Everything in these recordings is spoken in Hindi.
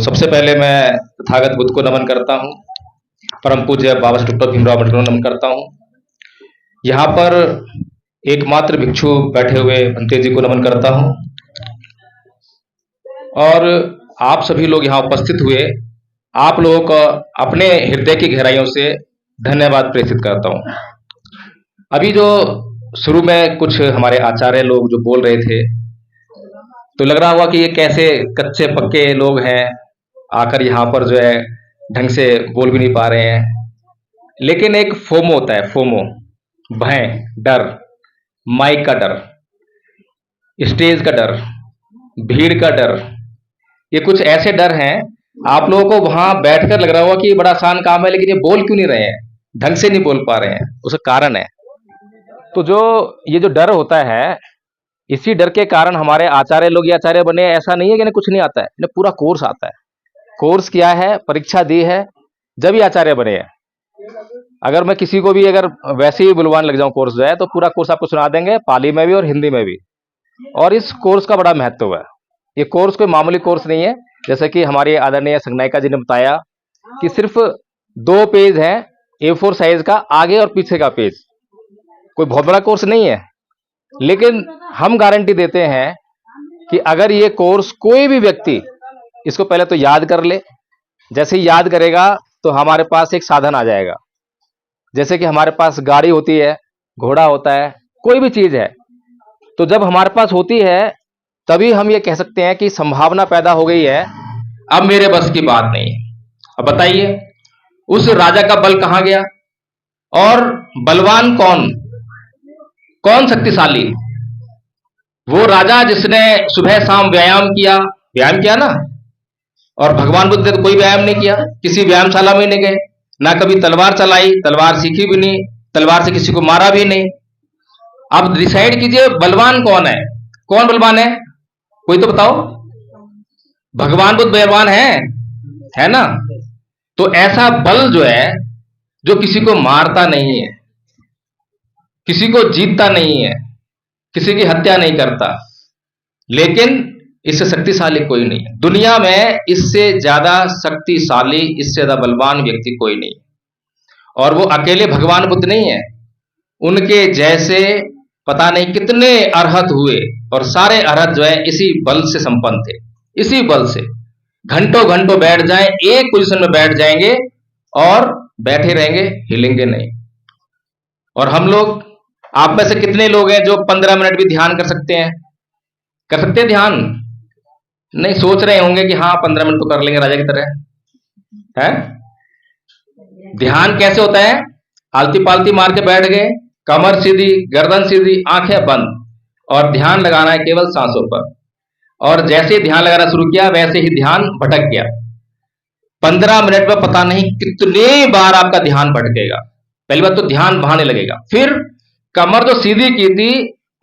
सबसे पहले मैं तथागत बुद्ध को नमन करता हूँ। परम पूज्य बाबा श्री डॉक्टर भीमराव अम्बेडकर को नमन करता हूँ। यहाँ पर एकमात्र भिक्षु बैठे हुए भंते जी को नमन करता हूँ और आप सभी लोग यहाँ उपस्थित हुए, आप लोगों को अपने हृदय की गहराइयों से धन्यवाद प्रेषित करता हूँ। अभी जो शुरू में कुछ हमारे आचार्य लोग जो बोल रहे थे, तो लग रहा हुआ कि ये कैसे कच्चे पक्के लोग हैं, आकर यहाँ पर जो है ढंग से बोल भी नहीं पा रहे हैं। लेकिन एक फोमो होता है, फोमो, भय, डर, माइक का डर, स्टेज का डर, भीड़ का डर, ये कुछ ऐसे डर हैं। आप लोगों को वहां बैठकर लग रहा होगा कि ये बड़ा आसान काम है, लेकिन ये बोल क्यों नहीं रहे हैं, ढंग से नहीं बोल पा रहे हैं, उसका कारण है। तो जो ये जो डर होता है, इसी डर के कारण हमारे आचार्य लोग ये आचार्य बने। ऐसा नहीं है कि इन्हें कुछ नहीं आता है, इन्हें पूरा कोर्स आता है। कोर्स किया है, परीक्षा दी है, जब ये आचार्य बने हैं। अगर मैं किसी को भी अगर वैसे ही बुलवाने लग जाऊं कोर्स जो है, तो पूरा कोर्स आपको सुना देंगे, पाली में भी और हिंदी में भी। और इस कोर्स का बड़ा महत्व है। ये कोर्स कोई मामूली कोर्स नहीं है। जैसे कि हमारी आदरणीय संगनायिका जी ने बताया कि सिर्फ 2 पेज है A4 साइज का, आगे और पीछे का पेज। कोई बहुत बड़ा कोर्स नहीं है, लेकिन हम गारंटी देते हैं कि अगर ये कोर्स कोई भी व्यक्ति इसको पहले तो याद कर ले, जैसे ही याद करेगा तो हमारे पास एक साधन आ जाएगा। जैसे कि हमारे पास गाड़ी होती है, घोड़ा होता है, कोई भी चीज है, तो जब हमारे पास होती है तभी हम ये कह सकते हैं कि संभावना पैदा हो गई है, अब मेरे बस की बात नहीं है। अब बताइए, उस राजा का बल कहां गया? और बलवान कौन, कौन शक्तिशाली? वो राजा जिसने सुबह शाम व्यायाम किया ना। और भगवान बुद्ध ने तो कोई व्यायाम नहीं किया, किसी व्यायामशाला में नहीं गए, ना कभी तलवार चलाई, तलवार सीखी भी नहीं, तलवार से किसी को मारा भी नहीं। अब डिसाइड कीजिए बलवान कौन है, कौन बलवान है, कोई तो बताओ। भगवान बुद्ध बलवान है ना। तो ऐसा बल जो है, जो किसी को मारता नहीं है, किसी को जीतता नहीं है, किसी की हत्या नहीं करता, लेकिन इससे शक्तिशाली कोई नहीं है दुनिया में। इससे ज्यादा शक्तिशाली, इससे ज्यादा बलवान व्यक्ति कोई नहीं है। और वो अकेले भगवान बुद्ध नहीं है, उनके जैसे पता नहीं कितने अरहत हुए, और सारे अरहत जो है इसी बल से संपन्न थे। इसी बल से घंटों घंटों बैठ जाएं, एक पोजीशन में बैठ जाएंगे और बैठे रहेंगे, हिलेंगे नहीं। और हम लोग, आप में से कितने लोग हैं जो 15 मिनट भी ध्यान कर सकते हैं? कर सकते हैं ध्यान? नहीं, सोच रहे होंगे कि हाँ 15 मिनट तो कर लेंगे राजा की तरह, है? ध्यान कैसे होता है? आलती पालती मार के बैठ गए, कमर सीधी, गर्दन सीधी, आंखें बंद, और ध्यान लगाना है केवल सांसों पर। और जैसे ही ध्यान लगाना शुरू किया, वैसे ही ध्यान भटक गया। 15 मिनट में पता नहीं कितने बार आपका ध्यान भटकेगा। पहली बात तो ध्यान भागने लगेगा, फिर कमर जो सीधी की थी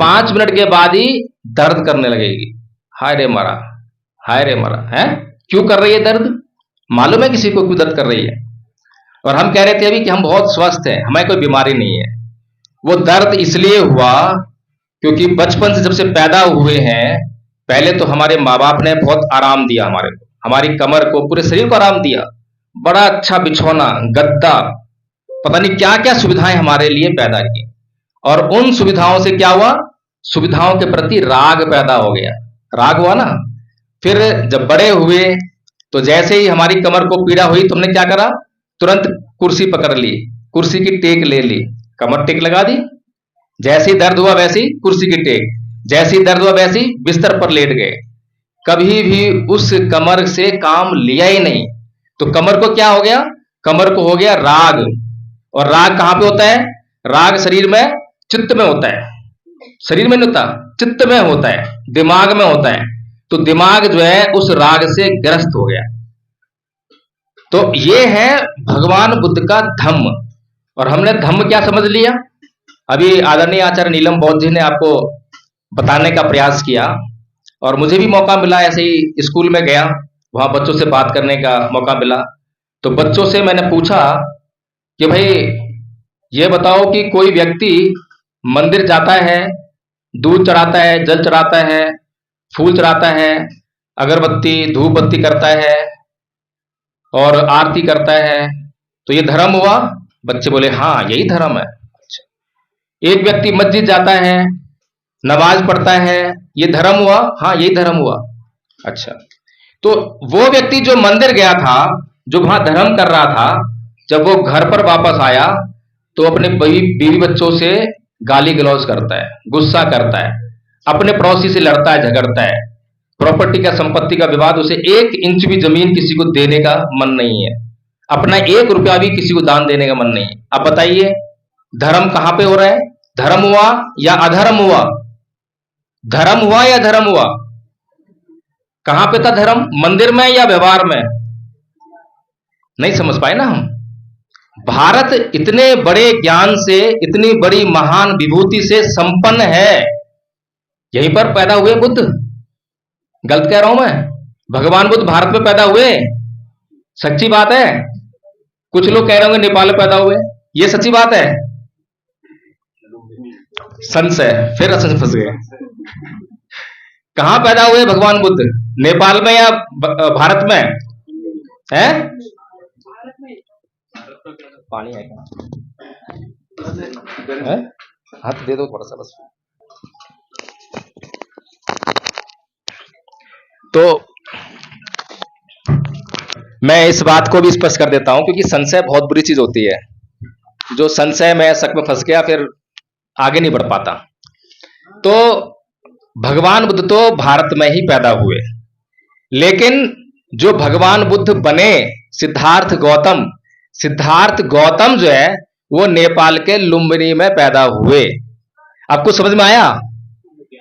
5 मिनट के बाद ही दर्द करने लगेगी। हाय रे मरा, हाय रे मरा, है? क्यों कर रही है दर्द? मालूम है किसी को क्यों दर्द कर रही है? और हम कह रहे थे अभी कि हम बहुत स्वस्थ हैं, हमें कोई बीमारी नहीं है। वो दर्द इसलिए हुआ क्योंकि बचपन से जब से पैदा हुए हैं, पहले तो हमारे माँ बाप ने बहुत आराम दिया हमारे को, हमारी कमर को, पूरे शरीर को आराम दिया। बड़ा अच्छा बिछौना, गद्दा, पता नहीं क्या क्या सुविधाएं हमारे लिए पैदा की। और उन सुविधाओं से क्या हुआ? सुविधाओं के प्रति राग पैदा हो गया। राग हुआ ना। फिर जब बड़े हुए तो जैसे ही हमारी कमर को पीड़ा हुई, तुमने क्या करा? तुरंत कुर्सी पकड़ ली, कुर्सी की टेक ले ली, कमर टेक लगा दी। जैसे ही दर्द हुआ वैसी कुर्सी की टेक, जैसे ही दर्द हुआ वैसी बिस्तर पर लेट गए। कभी भी उस कमर से काम लिया ही नहीं। तो कमर को क्या हो गया? कमर को हो गया राग। और राग कहां पे होता है? राग शरीर में, चित्त में होता है। शरीर में नहीं होता, चित्त में होता है, दिमाग में होता है। तो दिमाग जो है उस राग से ग्रस्त हो गया। तो ये है भगवान बुद्ध का धम्म। और हमने धम्म क्या समझ लिया? अभी आदरणीय आचार्य नीलम बौद्ध जी ने आपको बताने का प्रयास किया, और मुझे भी मौका मिला, ऐसे ही स्कूल में गया, वहां बच्चों से बात करने का मौका मिला। तो बच्चों से मैंने पूछा कि भाई ये बताओ कि कोई व्यक्ति मंदिर जाता है, दूध चढ़ाता है, जल चढ़ाता है, फूल चढ़ाता है, अगरबत्ती धूप बत्ती करता है, और आरती करता है, तो ये धर्म हुआ? बच्चे बोले हाँ यही धर्म है। अच्छा, एक व्यक्ति मस्जिद जाता है, नमाज पढ़ता है, ये धर्म हुआ? हाँ यही धर्म हुआ। अच्छा, तो वो व्यक्ति जो मंदिर गया था, जो वहां धर्म कर रहा था, जब वो घर पर वापस आया तो अपने बीवी बच्चों से गाली गलौज करता है, गुस्सा करता है, अपने पड़ोसी से लड़ता है, झगड़ता है, प्रॉपर्टी का संपत्ति का विवाद, उसे 1 इंच भी जमीन किसी को देने का मन नहीं है, अपना 1 रुपया भी किसी को दान देने का मन नहीं है। अब बताइए धर्म कहां पे हो रहा है? धर्म हुआ या अधर्म हुआ? धर्म हुआ या धर्म हुआ? कहां पे था धर्म? मंदिर में या व्यवहार में? नहीं समझ पाए ना हम। भारत इतने बड़े ज्ञान से, इतनी बड़ी महान विभूति से संपन्न है, यहीं पर पैदा हुए बुद्ध। गलत कह रहा हूं मैं? भगवान बुद्ध भारत में पैदा हुए, सच्ची बात है। कुछ लोग कह रहे होंगे नेपाल में पैदा हुए, ये सच्ची बात है? संशय, फिर फंस गए। कहां पैदा हुए भगवान बुद्ध? नेपाल में या भारत में? है पानी है क्या? हाथ दे दो थोड़ा सा बस। तो मैं इस बात को भी स्पष्ट कर देता हूं, क्योंकि संशय बहुत बुरी चीज होती है। जो संशय में, शक में फंस गया, फिर आगे नहीं बढ़ पाता। तो भगवान बुद्ध तो भारत में ही पैदा हुए, लेकिन जो भगवान बुद्ध बने, सिद्धार्थ गौतम जो है वो नेपाल के लुम्बिनी में पैदा हुए। आपको समझ में आया?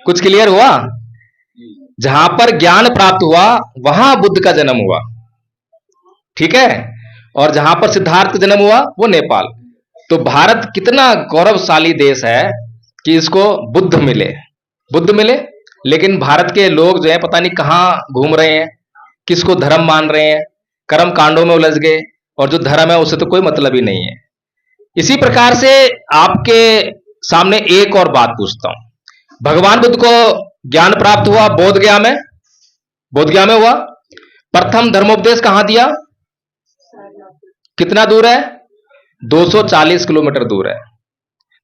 कुछ क्लियर हुआ? जहां पर ज्ञान प्राप्त हुआ वहां बुद्ध का जन्म हुआ, ठीक है? और जहां पर सिद्धार्थ का जन्म हुआ वो नेपाल। तो भारत कितना गौरवशाली देश है कि इसको बुद्ध मिले। लेकिन भारत के लोग जो है पता नहीं कहां घूम रहे हैं, किसको धर्म मान रहे हैं, कर्म कांडों में उलझ गए, और जो धर्म है उससे तो कोई मतलब ही नहीं है। इसी प्रकार से आपके सामने एक और बात पूछता हूं। भगवान बुद्ध को ज्ञान प्राप्त हुआ बोध गया में हुआ। प्रथम धर्मोपदेश कहां दिया? कितना दूर है? 240 किलोमीटर दूर है।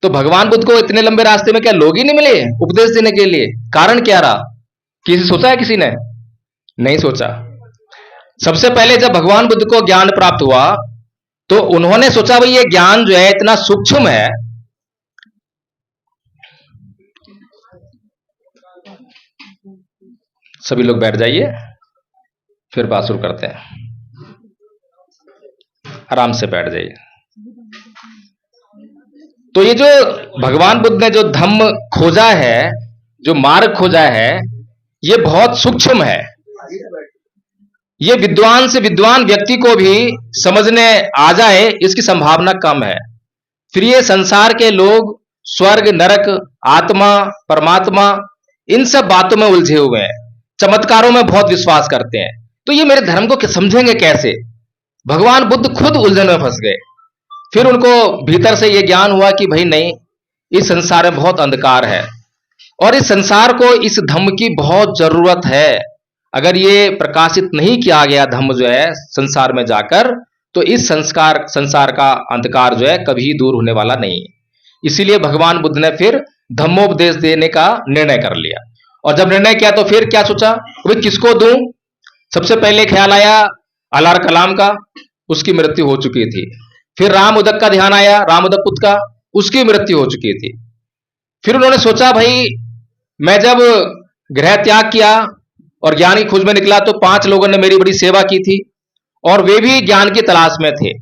तो भगवान बुद्ध को इतने लंबे रास्ते में क्या लोग ही नहीं मिले उपदेश देने के लिए? कारण क्या रहा? सोचा है किसी ने? नहीं सोचा। सबसे पहले जब भगवान बुद्ध को ज्ञान प्राप्त हुआ तो उन्होंने सोचा भाई ये ज्ञान जो है इतना सूक्ष्म है, सभी लोग बैठ जाइए, फिर बात शुरू करते हैं। आराम से बैठ जाइए। तो ये जो भगवान बुद्ध ने जो धम्म खोजा है, जो मार्ग खोजा है, ये बहुत सूक्ष्म है। ये विद्वान से विद्वान व्यक्ति को भी समझने आ जाए इसकी संभावना कम है। फिर ये संसार के लोग स्वर्ग, नरक, आत्मा, परमात्मा, इन सब बातों में उलझे हुए हैं, चमत्कारों में बहुत विश्वास करते हैं। तो ये मेरे धर्म को समझेंगे कैसे? भगवान बुद्ध खुद उलझन में फंस गए। फिर उनको भीतर से यह ज्ञान हुआ कि भाई नहीं, इस संसार में बहुत अंधकार है और इस संसार को इस धम्म की बहुत जरूरत है। अगर ये प्रकाशित नहीं किया गया धम्म जो है संसार में जाकर, तो इस संसार का अंधकार जो है कभी दूर होने वाला नहीं है। इसीलिए भगवान बुद्ध ने फिर धम्मोपदेश देने का निर्णय कर लिया। और जब निर्णय किया तो फिर क्या सोचा, भाई किसको दूं? सबसे पहले ख्याल आया अलार कलाम का, उसकी मृत्यु हो चुकी थी। फिर राम उदक का ध्यान आया, राम उदक पुत्र का, उसकी मृत्यु हो चुकी थी। फिर उन्होंने सोचा भाई मैं जब गृह त्याग किया और ज्ञान की खोज में निकला तो 5 लोगों ने मेरी बड़ी सेवा की थी और वे भी ज्ञान की तलाश में थे,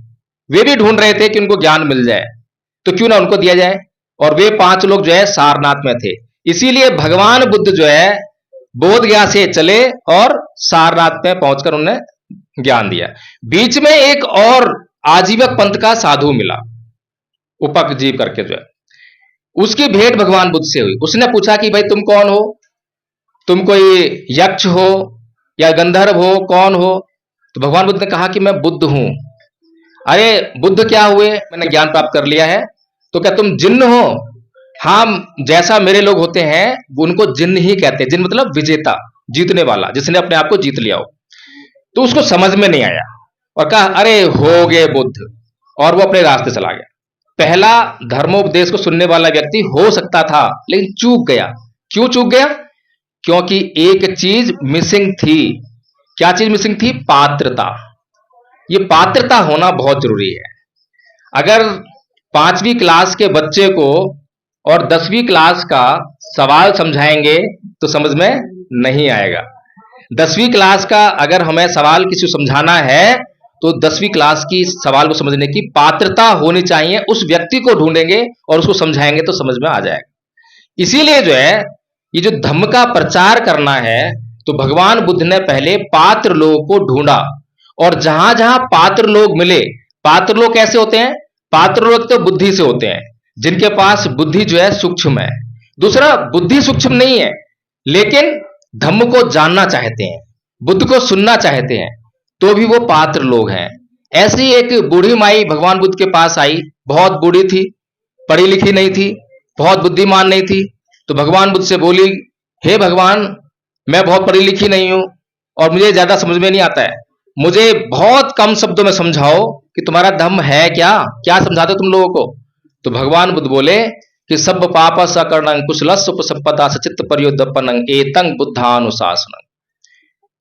वे भी ढूंढ रहे थे कि उनको ज्ञान मिल जाए, तो क्यों ना उनको दिया जाए। और वे 5 लोग जो है सारनाथ में थे। इसीलिए भगवान बुद्ध जो है बोध गया से चले और सारनाथ में पहुंचकर उन्होंने ज्ञान दिया। बीच में एक और आजीवक पंथ का साधु मिला, उपजीव करके जो है, उसकी भेंट भगवान बुद्ध से हुई। उसने पूछा कि भाई तुम कौन हो? तुम कोई यक्ष हो या गंधर्व हो, कौन हो? तो भगवान बुद्ध ने कहा कि मैं बुद्ध हूं। अरे बुद्ध क्या हुए? मैंने ज्ञान प्राप्त कर लिया है। तो क्या तुम जिन्न हो? हाँ, जैसा मेरे लोग होते हैं उनको जिन्न ही कहते हैं। जिन्न मतलब विजेता, जीतने वाला, जिसने अपने आप को जीत लिया हो। तो उसको समझ में नहीं आया। और कहा अरे हो गए बुद्ध, और वो अपने रास्ते चला गया। पहला धर्मोपदेश को सुनने वाला व्यक्ति हो सकता था, लेकिन चूक गया। क्यों चूक गया? क्योंकि एक चीज मिसिंग थी। क्या चीज मिसिंग थी? पात्रता। ये पात्रता होना बहुत जरूरी है। अगर 5वीं क्लास के बच्चे को और 10वीं क्लास का सवाल समझाएंगे तो समझ में नहीं आएगा। 10वीं क्लास का अगर हमें सवाल किसी को समझाना है तो 10वीं क्लास की सवाल को समझने की पात्रता होनी चाहिए। उस व्यक्ति को ढूंढेंगे और उसको समझाएंगे तो समझ में आ जाएगा। इसीलिए जो है ये जो धम्म का प्रचार करना है, तो भगवान बुद्ध ने पहले पात्र लोगों को ढूंढा, और जहां जहां पात्र लोग मिले। पात्र लोग कैसे होते हैं? पात्र लोग तो बुद्धि से होते हैं, जिनके पास बुद्धि जो है सूक्ष्म है। दूसरा, बुद्धि सूक्ष्म नहीं है लेकिन धम्म को जानना चाहते हैं, बुद्ध को सुनना चाहते हैं, तो भी वो पात्र लोग हैं। ऐसी एक बूढ़ी माई भगवान बुद्ध के पास आई। बहुत बूढ़ी थी, पढ़ी लिखी नहीं थी, बहुत बुद्धिमान नहीं थी। तो भगवान बुद्ध से बोली, हे भगवान, मैं बहुत पढ़ी लिखी नहीं हूं और मुझे ज्यादा समझ में नहीं आता है, मुझे बहुत कम शब्दों में समझाओ कि तुम्हारा धम्म है क्या, क्या समझाते हो तुम लोगों को। तो भगवान बुद्ध बोले कि सब पाप सकर्णं कुशलस्य उपसंपदा सचित्त पर्योदपनं एतं बुद्धानुशासनं।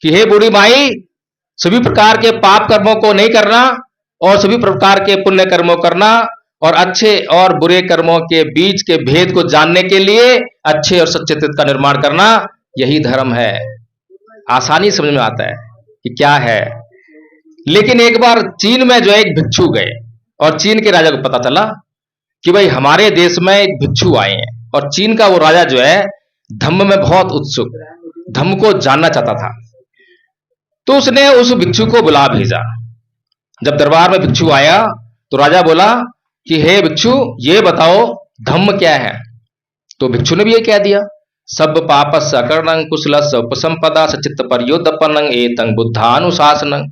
कि हे बूढ़ी माई, सभी प्रकार के पाप कर्मों को नहीं करना और सभी प्रकार के पुण्य कर्मों करना, और अच्छे और बुरे कर्मों के बीच के भेद को जानने के लिए अच्छे और सच्चे चित्त का निर्माण करना, यही धर्म है। आसानी समझ में आता है कि क्या है। लेकिन एक बार चीन में जो है एक भिक्षु गए, और चीन के राजा को पता चला कि भाई हमारे देश में एक भिक्षु आए हैं, और चीन का वो राजा जो है धम्म में बहुत उत्सुक, धम्म को जानना चाहता था। तो उसने उस भिक्षु को बुला भेजा। जब दरबार में भिक्षु आया तो राजा बोला कि हे भिक्षु, ये बताओ धम्म क्या है। तो भिक्षु ने भी ये कह दिया, सब पापस्य अकर्णं कुशलस्य उपसंपदा सचित्त पर्योदपनं एतं बुद्धानुशासनं।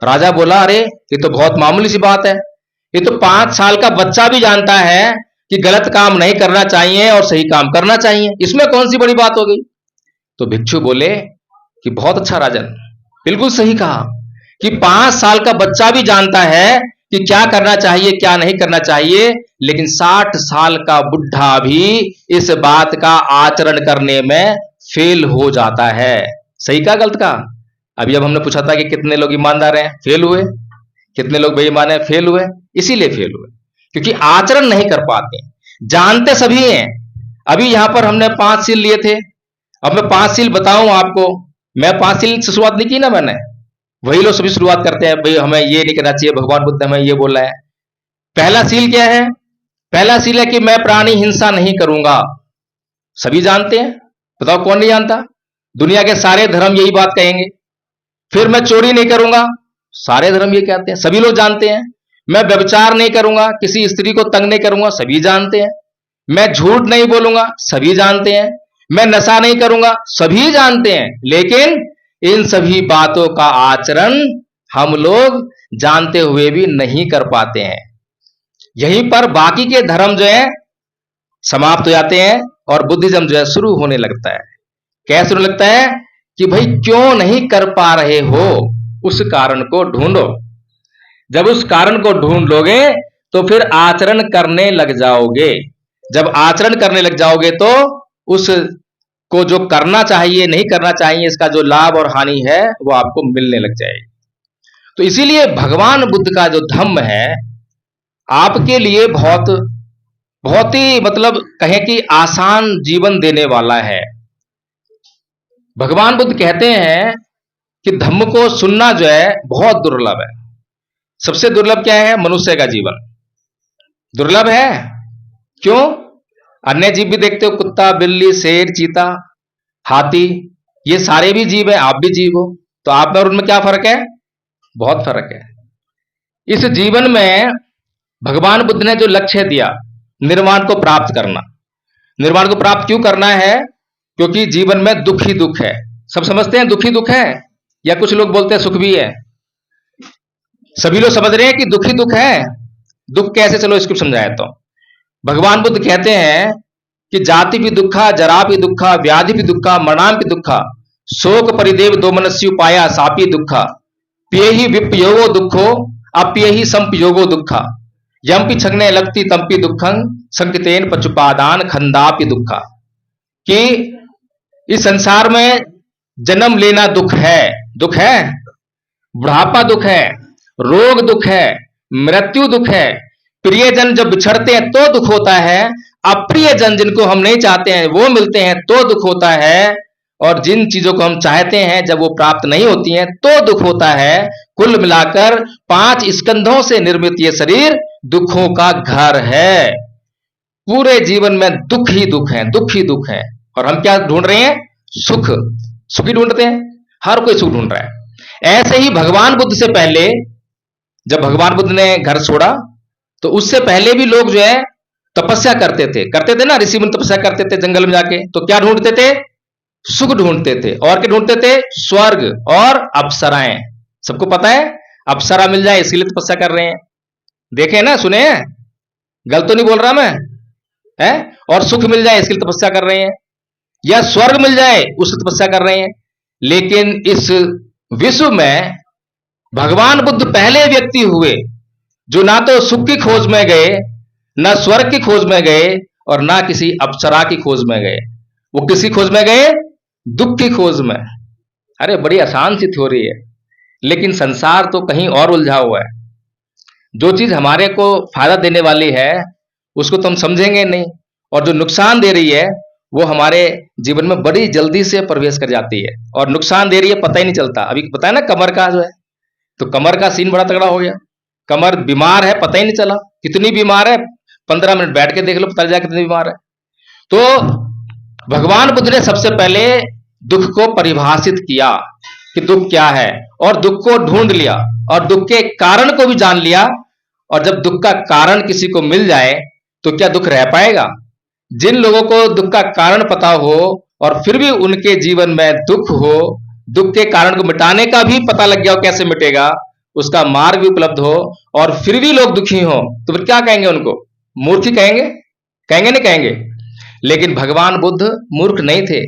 राजा बोला, अरे ये तो बहुत मामूली सी बात है, ये तो 5 साल का बच्चा भी जानता है कि गलत काम नहीं करना चाहिए और सही काम करना चाहिए, इसमें कौन सी बड़ी बात हो गई। तो भिक्षु बोले कि बहुत अच्छा राजन, बिल्कुल सही कहा कि 5 साल का बच्चा भी जानता है कि क्या करना चाहिए क्या नहीं करना चाहिए, लेकिन 60 साल का बुढ़ा भी इस बात का आचरण करने में फेल हो जाता है। सही कहा गलत कहा? अभी अब हमने पूछा था कि कितने लोग ईमानदार हैं, फेल हुए, कितने लोग बेईमान हैं, फेल हुए। इसीलिए फेल हुए क्योंकि आचरण नहीं कर पाते। जानते सभी हैं। अभी यहां पर हमने 5 सील लिए थे, अब मैं 5 सील बताऊं आपको। मैं 5 सील से शुरुआत नहीं की ना मैंने, वही लोग सभी शुरुआत करते हैं, भाई हमें ये नहीं करना चाहिए, भगवान बुद्ध हमें ये बोला है। पहला सील क्या है? पहला सील है कि मैं प्राणी हिंसा नहीं करूंगा। सभी जानते हैं, बताओ कौन नहीं जानता? दुनिया के सारे धर्म यही बात कहेंगे। फिर मैं चोरी नहीं करूंगा, सारे धर्म ये कहते हैं, सभी लोग जानते हैं। मैं व्यभिचार नहीं करूंगा, किसी स्त्री को तंग नहीं करूंगा, सभी जानते हैं। मैं झूठ नहीं बोलूंगा, सभी जानते हैं। मैं नशा नहीं करूंगा, सभी जानते हैं। लेकिन इन सभी बातों का आचरण हम लोग जानते हुए भी नहीं कर पाते हैं। यहीं पर बाकी के धर्म जो है समाप्त हो जाते हैं और बुद्धिज्म जो है शुरू होने लगता है। कैसे शुरू लगता है? कि भाई क्यों नहीं कर पा रहे हो, उस कारण को ढूंढो। जब उस कारण को ढूंढ लोगे तो फिर आचरण करने लग जाओगे। जब आचरण करने लग जाओगे तो उस को जो करना चाहिए नहीं करना चाहिए, इसका जो लाभ और हानि है वो आपको मिलने लग जाएगी। तो इसीलिए भगवान बुद्ध का जो धम्म है आपके लिए बहुत बहुत ही मतलब कहें कि आसान जीवन देने वाला है। भगवान बुद्ध कहते हैं कि धम्म को सुनना जो है बहुत दुर्लभ है। सबसे दुर्लभ क्या है? मनुष्य का जीवन दुर्लभ है। क्यों? अन्य जीव भी देखते हो, कुत्ता, बिल्ली, शेर, चीता, हाथी, ये सारे भी जीव है, आप भी जीव हो। तो आप में और उनमें क्या फर्क है? बहुत फर्क है। इस जीवन में भगवान बुद्ध ने जो लक्ष्य दिया, निर्वाण को प्राप्त करना। निर्वाण को प्राप्त क्यों करना है? क्योंकि जीवन में दुख ही दुख है। सब समझते हैं दुख ही दुख है, या कुछ लोग बोलते हैं सुख भी है। सभी लोग समझ रहे हैं कि दुख ही दुख है। दुख कैसे? चलो इसको समझाया। तो भगवान बुद्ध कहते हैं कि जाति भी दुखा, जरा भी दुखा, व्याधि भी दुखा, मरणाम भी दुखा, शोक परिदेव दो मनस्य उपाया सापी दुखा। पिए ही विपयोगो दुखो अप्य ही संपयोगो दुखा यम्पि छगने लगती तंपि दुखं संकितेन पचुपादान खंदापि दुखा। कि इस संसार में जन्म लेना दुख है, दुख है, बुढ़ापा दुख है, रोग दुख है, मृत्यु दुख है, प्रियजन जब बिछड़ते हैं तो दुख होता है, अप्रिय जन जिनको हम नहीं चाहते हैं वो मिलते हैं तो दुख होता है, और जिन चीजों को हम चाहते हैं जब वो प्राप्त नहीं होती हैं तो दुख होता है। कुल मिलाकर 5 स्कंधों से निर्मित ये शरीर दुखों का घर है। पूरे जीवन में दुख ही दुख है, दुख ही दुख है। और हम क्या ढूंढ रहे हैं? सुख, सुख ही ढूंढते हैं, हर कोई सुख ढूंढ रहा है। ऐसे ही भगवान बुद्ध से पहले, जब भगवान बुद्ध ने घर छोड़ा तो उससे पहले भी लोग जो है तपस्या करते थे ना, ऋषि मुनि तपस्या करते थे जंगल में जाके, तो क्या ढूंढते थे? सुख ढूंढते थे। और क्या ढूंढते थे? स्वर्ग और अप्सराएं। सबको पता है अप्सरा मिल जाए इसीलिए तपस्या कर रहे हैं। देखे ना, सुने हैं, गलत तो नहीं बोल रहा मैं, है? और सुख मिल जाए इसके लिए तपस्या कर रहे हैं, या स्वर्ग मिल जाए उससे तपस्या कर रहे हैं। लेकिन इस विश्व में भगवान बुद्ध पहले व्यक्ति हुए जो ना तो सुख की खोज में गए, ना स्वर्ग की खोज में गए, और ना किसी अप्सरा की खोज में गए। वो किसी खोज में गए? दुख की खोज में। अरे बड़ी आसान सी थ्योरी है, लेकिन संसार तो कहीं और उलझा हुआ है। जो चीज हमारे को फायदा देने वाली है उसको तो हम समझेंगे नहीं, और जो नुकसान दे रही है वो हमारे जीवन में बड़ी जल्दी से प्रवेश कर जाती है, और नुकसान दे रही है पता ही नहीं चलता। अभी पता है ना कमर का जो है, तो कमर का सीन बड़ा तगड़ा हो गया। कमर बीमार है, पता ही नहीं चला कितनी बीमार है, 15 मिनट बैठ के देख लो पता चल जाए कितनी बीमार है। तो भगवान बुद्ध ने सबसे पहले दुख को परिभाषित किया कि दुख क्या है, और दुख को ढूंढ लिया, और दुख के कारण को भी जान लिया। और जब दुख का कारण किसी को मिल जाए तो क्या दुख रह पाएगा? जिन लोगों को दुख का कारण पता हो और फिर भी उनके जीवन में दुख हो, दुख के कारण को मिटाने का भी पता लग गया हो कैसे मिटेगा, उसका मार्ग भी उपलब्ध हो, और फिर भी लोग दुखी हो, तो फिर क्या कहेंगे? उनको मूर्ख ही कहेंगे? कहेंगे नहीं कहेंगे? लेकिन भगवान बुद्ध मूर्ख नहीं थे।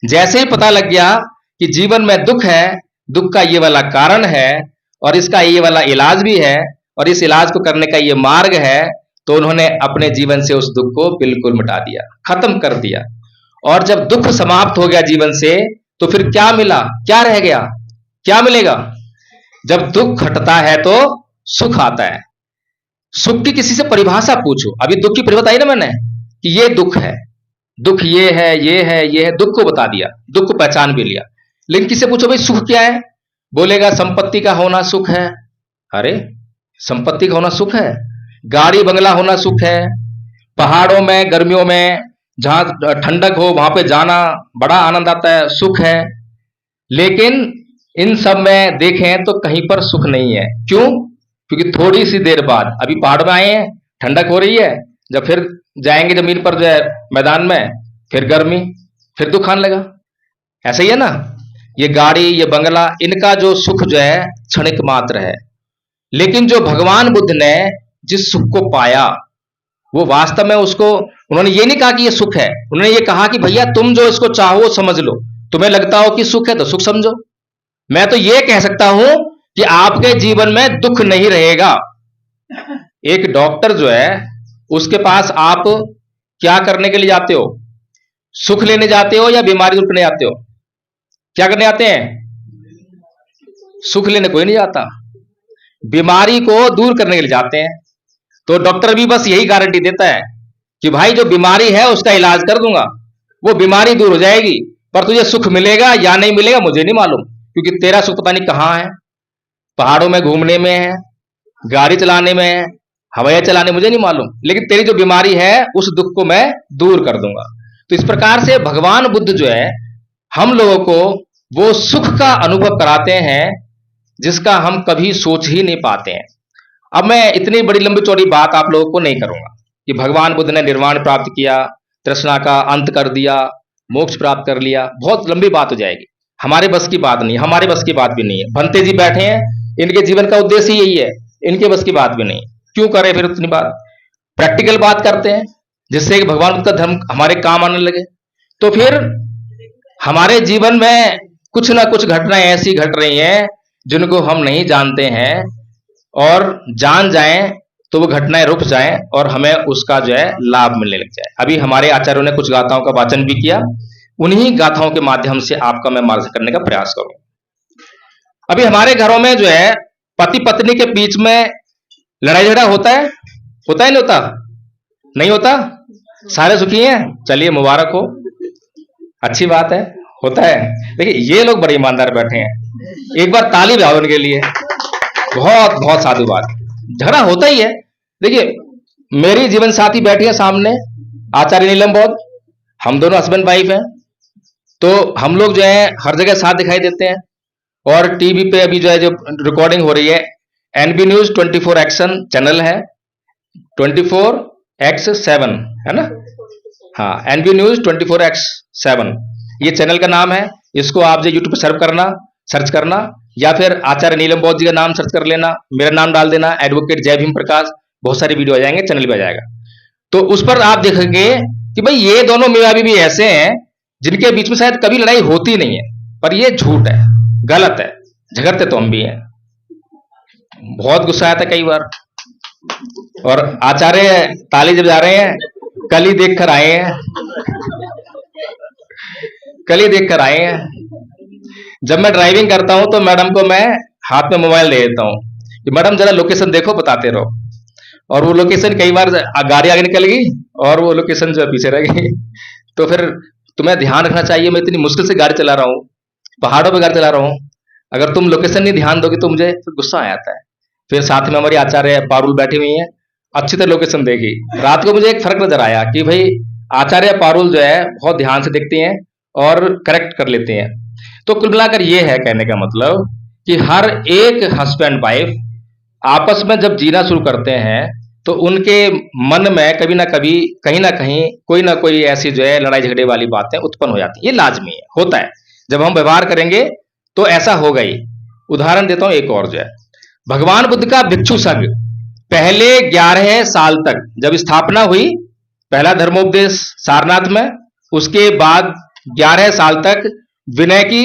जैसे ही पता लग गया कि जीवन में दुख है, दुख का ये वाला कारण है, और इसका ये वाला इलाज भी है, और इस इलाज को करने का ये मार्ग है, तो उन्होंने अपने जीवन से उस दुख को बिल्कुल मिटा दिया, खत्म कर दिया। और जब दुख समाप्त हो गया जीवन से, तो फिर क्या मिला? क्या रह गया? क्या मिलेगा? जब दुख हटता है तो सुख आता है। सुख की किसी से परिभाषा पूछो, अभी दुख की परिभाषा आई ना मैंने कि ये दुख है, दुख ये है, ये है, ये है, दुख को बता दिया, दुख को पहचान भी लिया। लेकिन किससे पूछो भाई सुख क्या है? बोलेगा संपत्ति का होना सुख है। अरे संपत्ति का होना सुख है? गाड़ी बंगला होना सुख है, पहाड़ों में गर्मियों में जहां ठंडक हो वहां पे जाना बड़ा आनंद आता है, सुख है। लेकिन इन सब में देखें तो कहीं पर सुख नहीं है। क्यों? क्योंकि थोड़ी सी देर बाद, अभी पहाड़ में आए हैं, ठंडक हो रही है, जब फिर जाएंगे जमीन पर जो है मैदान में, फिर गर्मी, फिर दुख आने लगा। ऐसा ही है ना, ये गाड़ी, ये बंगला, इनका जो सुख जो है क्षणिक मात्र है। लेकिन जो भगवान बुद्ध ने जिस सुख को पाया, वो वास्तव में उसको, उन्होंने ये नहीं कहा कि ये सुख है, उन्होंने ये कहा कि भैया तुम जो इसको चाहो समझ लो, तुम्हें लगता हो कि सुख है तो सुख समझो। मैं तो ये कह सकता हूं कि आपके जीवन में दुख नहीं रहेगा। एक डॉक्टर जो है उसके पास आप क्या करने के लिए जाते हो? सुख लेने जाते हो या बीमारी दूर करने जाते हो? क्या करने जाते हैं? सुख लेने कोई नहीं जाता, बीमारी को दूर करने के लिए जाते हैं। तो डॉक्टर भी बस यही गारंटी देता है कि भाई जो बीमारी है उसका इलाज कर दूंगा, वो बीमारी दूर हो जाएगी, पर तुझे सुख मिलेगा या नहीं मिलेगा मुझे नहीं मालूम, क्योंकि तेरा सुख पता नहीं कहां है, पहाड़ों में घूमने में है, गाड़ी चलाने में है, हवाई चलाने, मुझे नहीं मालूम, लेकिन तेरी जो बीमारी है उस दुख को मैं दूर कर दूंगा। तो इस प्रकार से भगवान बुद्ध जो है हम लोगों को वो सुख का अनुभव कराते हैं जिसका हम कभी सोच ही नहीं पाते हैं। अब मैं इतनी बड़ी लंबी चौड़ी बात आप लोगों को नहीं करूंगा कि भगवान बुद्ध ने निर्वाण प्राप्त किया, तृष्णा का अंत कर दिया, मोक्ष प्राप्त कर लिया, बहुत लंबी बात हो जाएगी, हमारे बस की बात नहीं, हमारे बस की बात भी नहीं है। भंते जी बैठे हैं, इनके जीवन का उद्देश्य यही है, इनके बस की बात भी नहीं, क्यों करें फिर उतनी बात? प्रैक्टिकल बात करते हैं जिससे कि भगवान का धर्म हमारे काम आने लगे। तो फिर हमारे जीवन में कुछ ना कुछ घटनाएं ऐसी घट रही हैं जिनको हम नहीं जानते हैं, और जान जाएं तो वो घटनाएं रुक जाएं और हमें उसका जो है लाभ मिलने लग जाए। अभी हमारे आचार्यों ने कुछ गाथाओं का वाचन भी किया, उन्हीं गाथाओं के माध्यम से आपका मैं मार्गदर्शन करने का प्रयास करूं। अभी हमारे घरों में जो है पति पत्नी के बीच में लड़ाई झगड़ा होता है नहीं होता? नहीं होता? सारे सुखी हैं? चलिए मुबारक हो, अच्छी बात है, होता है। देखिए ये लोग बड़े ईमानदार बैठे हैं, एक बार ताली बजाओ उनके लिए, बहुत बहुत साधु बात। झगड़ा होता ही है। देखिए मेरी जीवन साथी बैठी है सामने, आचार्य नीलम बौद्ध, हम दोनों हस्बैंड वाइफ हैं, तो हम लोग जो है हर जगह साथ दिखाई देते हैं। और टीवी पे अभी जो है जो रिकॉर्डिंग हो रही है, एनबी न्यूज 24 एक्शन चैनल है, 24x7 है ना? हाँ, एनबी न्यूज 24x7 ये चैनल का नाम है। इसको आप जो यूट्यूब पर सर्च करना, या फिर आचार्य नीलम बौद्ध जी का नाम सर्च कर लेना, मेरा नाम डाल देना, एडवोकेट जय भीम प्रकाश, बहुत सारी वीडियो आ जाएंगे, चैनल पे आ जाएगा। तो उस पर आप देखेंगे कि भाई ये दोनों मियाँ बीवी ऐसे हैं जिनके बीच में शायद कभी लड़ाई होती नहीं है, पर ये झूठ है, गलत है, झगड़ते तो हम भी हैं। बहुत गुस्सा आता है कई बार, और आचार्य ताली जब जा रहे हैं, कल ही देख कर आए हैं, कल ही देख कर आए हैं। जब मैं ड्राइविंग करता हूं तो मैडम को मैं हाथ में मोबाइल दे देता हूं कि मैडम जरा लोकेशन देखो, बताते रहो, और वो लोकेशन कई बार गाड़ी आगे निकल गई और वो लोकेशन जो है पीछे रह गई। तो फिर तुम्हें ध्यान रखना चाहिए, मैं इतनी मुश्किल से गाड़ी चला रहा हूँ, पहाड़ों पे गाड़ी चला रहा हूँ, अगर तुम लोकेशन नहीं ध्यान दोगे तो मुझे फिर गुस्सा आ जाता है। फिर साथ में हमारी आचार्य पारुल बैठी हुई हैं, अच्छी तरह लोकेशन देखी। रात को मुझे एक फर्क नजर आया कि भाई आचार्य पारुल जो है बहुत ध्यान से देखते हैं और करेक्ट कर लेते हैं। तो कुल मिलाकर ये है कहने का मतलब कि हर एक हस्बैंड वाइफ आपस में जब जीना शुरू करते हैं तो उनके मन में कभी ना कभी कहीं ना कहीं कोई ना कोई ऐसी जो है लड़ाई झगड़े वाली बातें उत्पन्न हो जाती है। ये लाजमी है, होता है, जब हम व्यवहार करेंगे तो ऐसा होगा ही। उदाहरण देता हूं एक और जो है, भगवान बुद्ध का भिक्षु संघ पहले 11 साल तक जब स्थापना हुई, पहला धर्मोपदेश सारनाथ में, उसके बाद 11 साल तक विनय की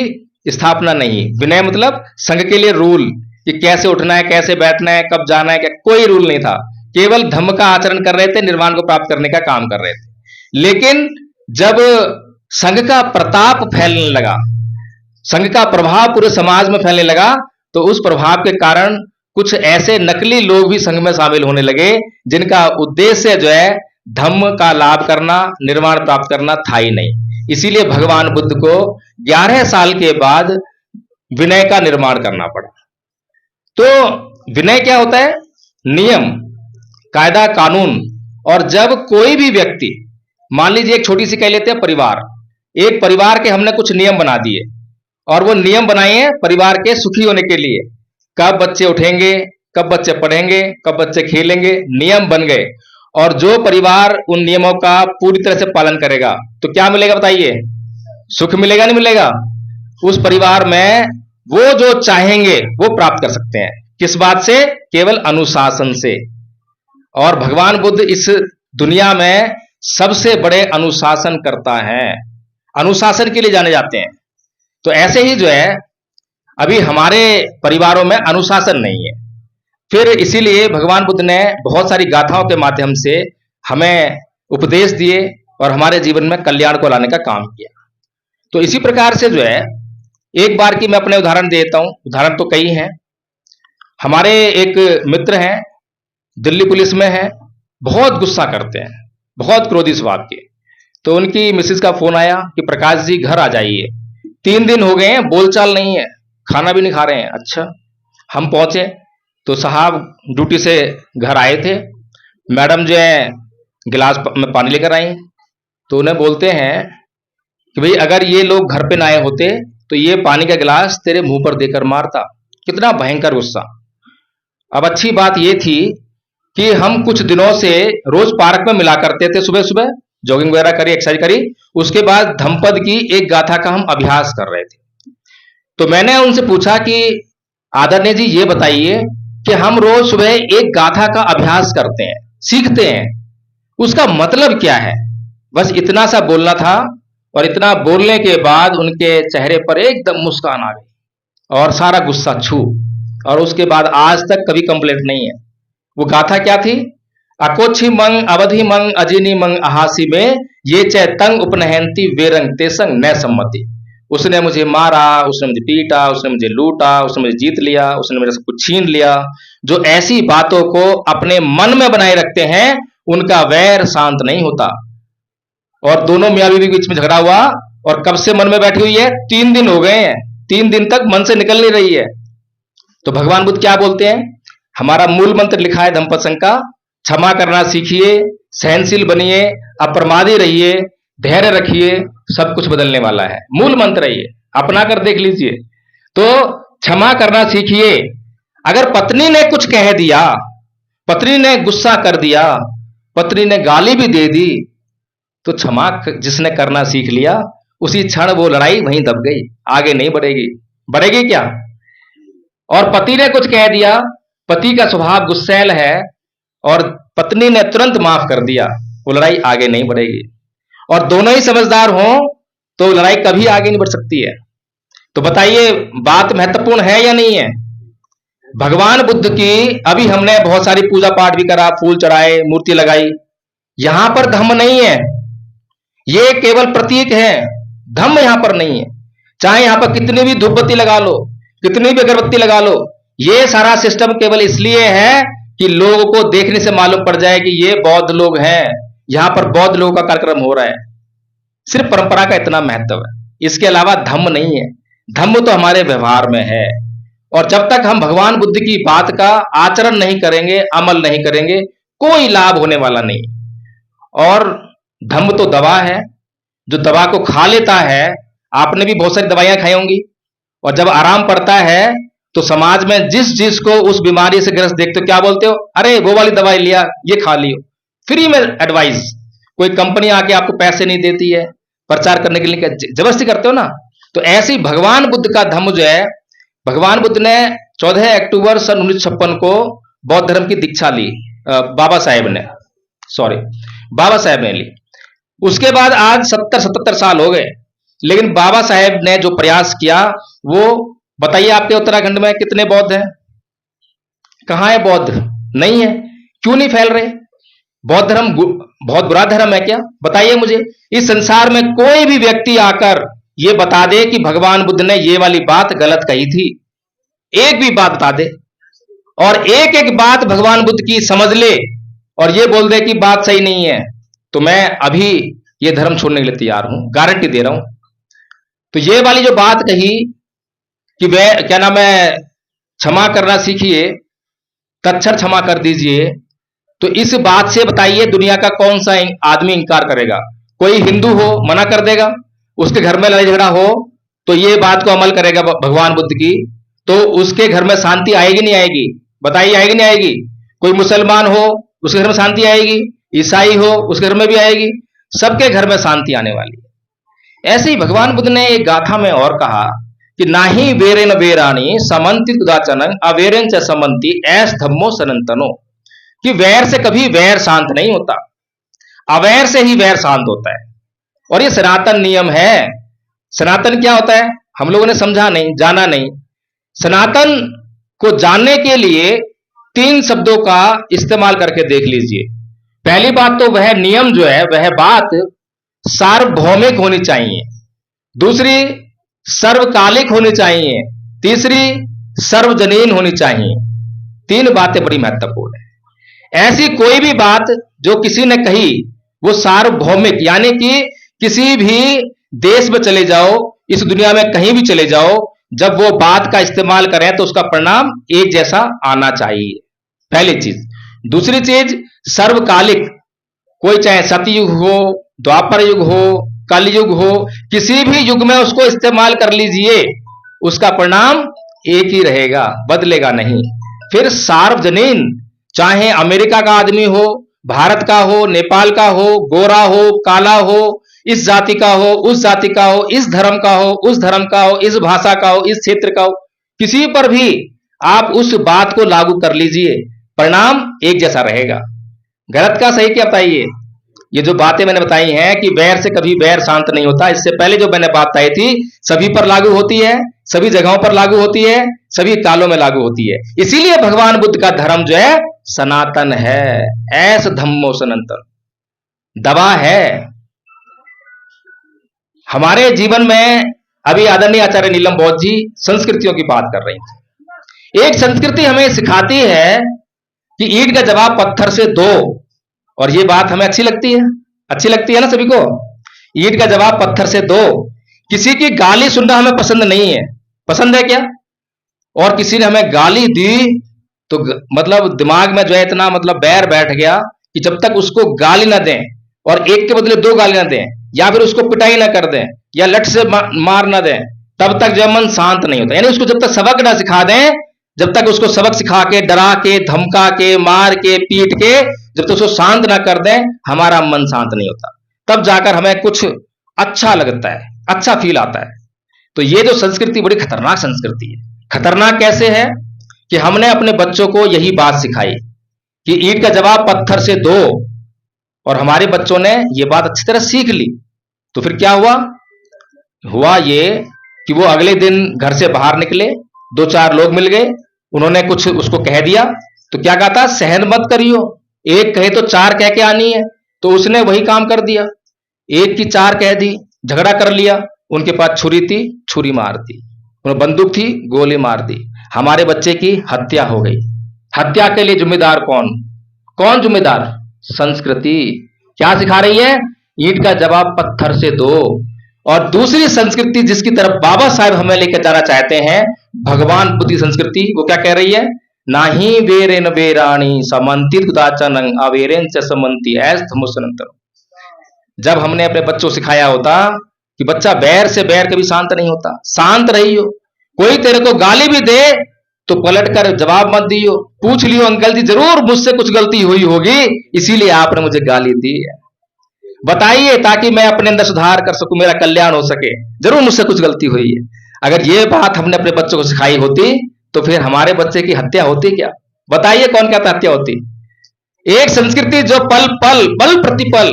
स्थापना नहीं। विनय मतलब संघ के लिए रूल, कि कैसे उठना है, कैसे बैठना है, कब जाना है, क्या, कोई रूल नहीं था, केवल धम्म का आचरण कर रहे थे, निर्वाण को प्राप्त करने का काम कर रहे थे। लेकिन जब संघ का प्रताप फैलने लगा, संघ का प्रभाव पूरे समाज में फैलने लगा, तो उस प्रभाव के कारण कुछ ऐसे नकली लोग भी संघ में शामिल होने लगे जिनका उद्देश्य जो है धम्म का लाभ करना, निर्वाण प्राप्त करना था ही नहीं। इसीलिए भगवान बुद्ध को 11 साल के बाद विनय का निर्माण करना पड़ा। तो विनय क्या होता है? नियम, कायदा, कानून। और जब कोई भी व्यक्ति, मान लीजिए एक छोटी सी कह लेते हैं परिवार, एक परिवार के हमने कुछ नियम बना दिए, और वो नियम बनाए हैं परिवार के सुखी होने के लिए, कब बच्चे उठेंगे, कब बच्चे पढ़ेंगे, कब बच्चे खेलेंगे, नियम बन गए। और जो परिवार उन नियमों का पूरी तरह से पालन करेगा तो क्या मिलेगा बताइए? सुख मिलेगा, नहीं मिलेगा? उस परिवार में वो जो चाहेंगे वो प्राप्त कर सकते हैं। किस बात से? केवल अनुशासन से। और भगवान बुद्ध इस दुनिया में सबसे बड़े अनुशासन करता है, अनुशासन के लिए जाने जाते हैं। तो ऐसे ही जो है अभी हमारे परिवारों में अनुशासन नहीं है, फिर इसीलिए भगवान बुद्ध ने बहुत सारी गाथाओं के माध्यम से हमें उपदेश दिए और हमारे जीवन में कल्याण को लाने का काम किया। तो इसी प्रकार से जो है एक बार की मैं अपने उदाहरण देता हूं, उदाहरण तो कई हैं। हमारे एक मित्र हैं, दिल्ली पुलिस में हैं, बहुत गुस्सा करते हैं, बहुत क्रोधी स्वभाव के। तो उनकी मिसेज का फोन आया कि प्रकाश जी घर आ जाइए, 3 दिन हो गए हैं, बोलचाल नहीं है, खाना भी नहीं खा रहे हैं। अच्छा, हम पहुंचे तो साहब ड्यूटी से घर आए थे, मैडम जो है गिलास में पानी लेकर आई, तो उन्हें बोलते हैं कि भाई अगर ये लोग घर पे ना आए होते तो ये पानी का गिलास तेरे मुंह पर देकर मारता। कितना भयंकर गुस्सा। अब अच्छी बात ये थी कि हम कुछ दिनों से रोज पार्क में मिला करते थे, सुबह सुबह जॉगिंग वगैरह करी, एक्सरसाइज करी, उसके बाद धम्मपद की एक गाथा का हम अभ्यास कर रहे थे। तो मैंने उनसे पूछा कि आदरणीय जी ये बताइए कि हम रोज सुबह एक गाथा का अभ्यास करते हैं, सीखते हैं, उसका मतलब क्या है? बस इतना सा बोलना था, और इतना बोलने के बाद उनके चेहरे पर एकदम मुस्कान आ गई। और सारा गुस्सा छू, और उसके बाद आज तक कभी कंप्लेंट नहीं है। वो गाथा क्या थी? अकोछी मंग अवधि मंग अजिनी मंग अहासी में ये चैतंग उपनहंती वेरंग तेसंग न सम्मति। उसने मुझे मारा, उसने मुझे पीटा, उसने मुझे लूटा, उसने मुझे जीत लिया, उसने मेरे सब कुछ छीन लिया। जो ऐसी बातों को अपने मन में बनाए रखते हैं उनका वैर शांत नहीं होता। और दोनों मियाँ बीवी के बीच में झगड़ा हुआ, और कब से मन में बैठी हुई है? 3 दिन हो गए हैं, 3 दिन तक मन से निकल नहीं रही है। तो भगवान बुद्ध क्या बोलते हैं? हमारा मूल मंत्र लिखा है धम्मपसंग का, क्षमा करना सीखिए, सहनशील बनिए, अप्रमादी रहिए, धैर्य रखिए, सब कुछ बदलने वाला है। मूल मंत्र है ये, अपना कर देख लीजिए। तो क्षमा करना सीखिए। अगर पत्नी ने कुछ कह दिया, पत्नी ने गुस्सा कर दिया, पत्नी ने गाली भी दे दी, तो क्षमा जिसने करना सीख लिया उसी क्षण वो लड़ाई वहीं दब गई, आगे नहीं बढ़ेगी। बढ़ेगी क्या? और पति ने कुछ कह दिया, पति का स्वभाव गुस्सैल है, और पत्नी ने तुरंत माफ कर दिया, वो लड़ाई आगे नहीं बढ़ेगी। और दोनों ही समझदार हों तो लड़ाई कभी आगे नहीं बढ़ सकती है। तो बताइए, बात महत्वपूर्ण है या नहीं है? भगवान बुद्ध की अभी हमने बहुत सारी पूजा पाठ भी करा, फूल चढ़ाए, मूर्ति लगाई, यहां पर धम्म नहीं है, ये केवल प्रतीक है, धम्म यहां पर नहीं है। चाहे यहां पर कितनी भी धूपबत्ती लगा लो, कितनी भी अगरबत्ती लगा लो, ये सारा सिस्टम केवल इसलिए है कि लोगों को देखने से मालूम पड़ जाए कि ये बौद्ध लोग हैं, यहां पर बौद्ध लोगों का कार्यक्रम हो रहा है। सिर्फ परंपरा का इतना महत्व है, इसके अलावा धम्म नहीं है। धम्म तो हमारे व्यवहार में है, और जब तक हम भगवान बुद्ध की बात का आचरण नहीं करेंगे, अमल नहीं करेंगे, कोई लाभ होने वाला नहीं। और धम्म तो दवा है, जो दवा को खा लेता है, आपने भी बहुत सारी दवाइयां खाई होंगी, और जब आराम पड़ता है तो समाज में जिस को उस बीमारी से ग्रस्त देखते हो क्या बोलते हो? अरे वो वाली दवाई लिया, ये खा लियो, फ्री में एडवाइस। कोई कंपनी आके आपको पैसे नहीं देती है प्रचार करने के लिए, जबरदस्ती करते हो ना। तो ऐसे ही भगवान बुद्ध का धम्म जो है, भगवान बुद्ध ने 14 अक्टूबर सन 1956 को बौद्ध धर्म की दीक्षा ली, बाबा साहेब ने ली। उसके बाद आज 70-77 साल हो गए, लेकिन बाबा साहेब ने जो प्रयास किया, वो बताइए आपके उत्तराखंड में कितने बौद्ध हैं? कहां है बौद्ध? नहीं है। क्यों नहीं फैल रहे? बौद्ध धर्म बहुत बुरा धर्म है क्या? बताइए मुझे। इस संसार में कोई भी व्यक्ति आकर ये बता दे कि भगवान बुद्ध ने ये वाली बात गलत कही थी, एक भी बात बता दे, और एक एक बात भगवान बुद्ध की समझ ले और ये बोल दे कि बात सही नहीं है, तो मैं अभी ये धर्म छोड़ने के लिए तैयार हूं, गारंटी दे रहा हूं। तो ये वाली जो बात कही कि वह क्या नाम है, क्षमा करना सीखिए, तत्क्षण क्षमा कर दीजिए, तो इस बात से बताइए दुनिया का कौन सा आदमी इंकार करेगा? कोई हिंदू हो मना कर देगा, उसके घर में लड़ाई झगड़ा हो तो ये बात को अमल करेगा भगवान बुद्ध की, तो उसके घर में शांति आएगी नहीं आएगी? बताइए, आएगी नहीं आएगी? कोई मुसलमान हो उसके घर में शांति आएगी, ईसाई हो उसके घर में भी आएगी, सबके घर में शांति आने वाली है। ऐसे ही भगवान बुद्ध ने एक गाथा में और कहा कि नाही वेरेन वेरानी समन्ति कुदाचनंग अवेरेन च समन्ति ऐस धम्मो सनंतनो, कि वैर से कभी वैर शांत नहीं होता, अवैर से ही वैर शांत होता है। और ये सनातन नियम है। सनातन क्या होता है हम लोगों ने समझा नहीं, जाना नहीं। सनातन को जानने के लिए 3 शब्दों का इस्तेमाल करके देख लीजिए। पहली बात तो वह नियम जो है, वह बात सार्वभौमिक होनी चाहिए, दूसरी सर्वकालिक होनी चाहिए, तीसरी सर्वजनीन होनी चाहिए। 3 बातें बड़ी महत्वपूर्ण है। ऐसी कोई भी बात जो किसी ने कही वो सार्वभौमिक, यानी कि किसी भी देश में चले जाओ, इस दुनिया में कहीं भी चले जाओ, जब वो बात का इस्तेमाल करें तो उसका परिणाम एक जैसा आना चाहिए, पहली चीज। दूसरी चीज सर्वकालिक, कोई चाहे सतयुग हो, द्वापर युग हो, कलयुग हो, किसी भी युग में उसको इस्तेमाल कर लीजिए, उसका परिणाम एक ही रहेगा, बदलेगा नहीं। फिर सार्वजनीन, चाहे अमेरिका का आदमी हो, भारत का हो, नेपाल का हो, गोरा हो, काला हो, इस जाति का हो, उस जाति का हो, इस धर्म का हो, उस धर्म का हो, इस भाषा का हो, इस क्षेत्र का हो, किसी पर भी आप उस बात को लागू कर लीजिए, परिणाम एक जैसा रहेगा। गलत का सही क्या बताइए? ये जो बातें मैंने बताई हैं कि बैर से कभी बैर शांत नहीं होता, इससे पहले जो मैंने बात बताई थी सभी पर लागू होती है, सभी जगहों पर लागू होती है, सभी कालों में लागू होती है। इसीलिए भगवान बुद्ध का धर्म जो है सनातन है, ऐस धम्मो सनातन, दवा है हमारे जीवन में। अभी आदरणीय आचार्य नीलम बौद्ध जी संस्कृतियों की बात कर रही थी। एक संस्कृति हमें सिखाती है कि ईंट का जवाब पत्थर से दो, और ये बात हमें अच्छी लगती है ना सभी को। ईंट का जवाब पत्थर से दो। किसी की गाली सुनना हमें पसंद नहीं है, पसंद है क्या? और किसी ने हमें गाली दी तो मतलब दिमाग में जो है इतना मतलब बैर बैठ गया कि जब तक उसको गाली ना दें, और एक के बदले दो गाली ना दें, या फिर उसको पिटाई ना कर दें, या लठ से मार ना दें, तब तक जो मन शांत नहीं होता। यानी उसको जब तक सबक ना सिखा दें, जब तक उसको सबक सिखा के, डरा के, धमका के, मार के, पीट के, जब तक उसको शांत ना कर दें, हमारा मन शांत नहीं होता। तब जाकर हमें कुछ अच्छा लगता है, अच्छा फील आता है। तो ये जो संस्कृति बड़ी खतरनाक संस्कृति है। खतरनाक कैसे है कि हमने अपने बच्चों को यही बात सिखाई कि ईंट का जवाब पत्थर से दो, और हमारे बच्चों ने ये बात अच्छी तरह सीख ली। तो फिर क्या हुआ ये कि वो अगले दिन घर से बाहर निकले, दो चार लोग मिल गए, उन्होंने कुछ उसको कह दिया। तो क्या कहा था? सहन मत करियो, एक कहे तो चार कह के आनी है। तो उसने वही काम कर दिया, एक की चार कह दी, झगड़ा कर लिया। उनके पास छुरी थी, छुरी मार दी, बंदूक थी, गोली मार दी। हमारे बच्चे की हत्या हो गई। हत्या के लिए जिम्मेदार कौन जिम्मेदार? संस्कृति। क्या सिखा रही है? ईंट का जवाब पत्थर से दो। और दूसरी संस्कृति जिसकी तरफ बाबा साहेब हमें लेकर जाना चाहते हैं, भगवान बुद्ध की संस्कृति, वो क्या कह रही है? नाही वेरेन वेराणी समन्तित कुदाचनंग अवेरेन च समन्ति ऐस धमुसनंतर। जब हमने अपने बच्चों को सिखाया होता कि बच्चा बैर से बैर कभी शांत नहीं होता, शांत रहियो, कोई तेरे को गाली भी दे तो पलट कर जवाब मत दियो, पूछ लियो अंकल जी जरूर मुझसे कुछ गलती हुई होगी इसीलिए आपने मुझे गाली दी है, बताइए ताकि मैं अपने अंदर सुधार कर सकूं, मेरा कल्याण हो सके, जरूर मुझसे कुछ गलती हुई है। अगर ये बात हमने अपने बच्चों को सिखाई होती तो फिर हमारे बच्चे की हत्या होती क्या? बताइए कौन कहता हत्या होती? एक संस्कृति जो पल प्रतिपल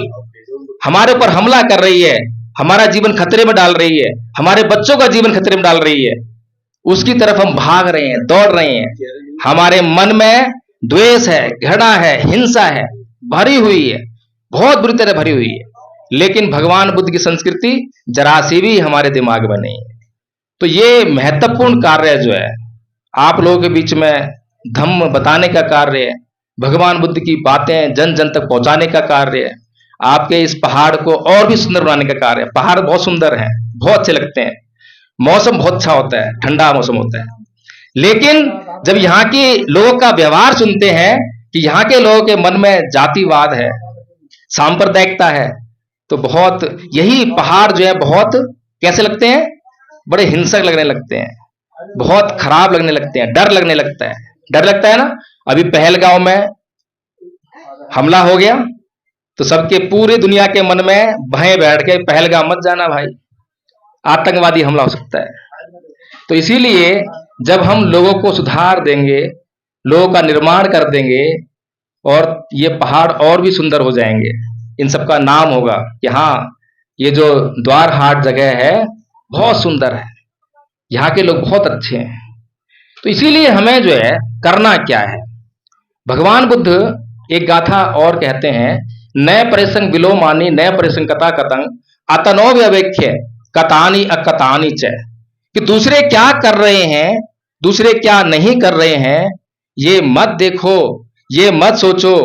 हमारे ऊपर हमला कर रही है, हमारा जीवन खतरे में डाल रही है, हमारे बच्चों का जीवन खतरे में डाल रही है, उसकी तरफ हम भाग रहे हैं, दौड़ रहे हैं। हमारे मन में द्वेष है, घृणा है, हिंसा है, भरी हुई है, बहुत बुरी तरह भरी हुई है। लेकिन भगवान बुद्ध की संस्कृति जरा सी भी हमारे दिमाग में नहीं है। तो ये महत्वपूर्ण कार्य जो है आप लोगों के बीच में धम्म बताने का कार्य है, भगवान बुद्ध की बातें जन जन तक पहुंचाने का कार्य है, आपके इस पहाड़ को और भी सुंदर बनाने का कार्य है। पहाड़ बहुत सुंदर हैं, बहुत अच्छे लगते हैं, मौसम बहुत अच्छा होता है, ठंडा मौसम होता है, लेकिन जब यहाँ के लोगों का व्यवहार सुनते हैं कि यहाँ के लोगों के मन में जातिवाद है, सांप्रदायिकता है, तो बहुत यही पहाड़ जो है बहुत कैसे लगते हैं? बड़े हिंसक लगने लगते हैं, बहुत खराब लगने लगते हैं, डर लगने लगता है, डर लगता है ना। अभी पहलगांव में हमला हो गया तो सबके पूरी दुनिया के मन में भय बैठ के पहलगाम मत जाना भाई, आतंकवादी हमला हो सकता है। तो इसीलिए जब हम लोगों को सुधार देंगे, लोगों का निर्माण कर देंगे, और ये पहाड़ और भी सुंदर हो जाएंगे, इन सबका नाम होगा कि हाँ ये जो द्वार हाट जगह है बहुत सुंदर है, यहाँ के लोग बहुत अच्छे हैं। तो इसीलिए हमें जो है करना क्या है? भगवान बुद्ध एक गाथा और कहते हैं, नय परिसंग विलोमानी नय परिसंग कथा कतंग अतनो व्यवेख्य कतानी अकतानी च, कि दूसरे क्या कर रहे हैं, दूसरे क्या नहीं कर रहे हैं, ये मत देखो, ये मत सोचो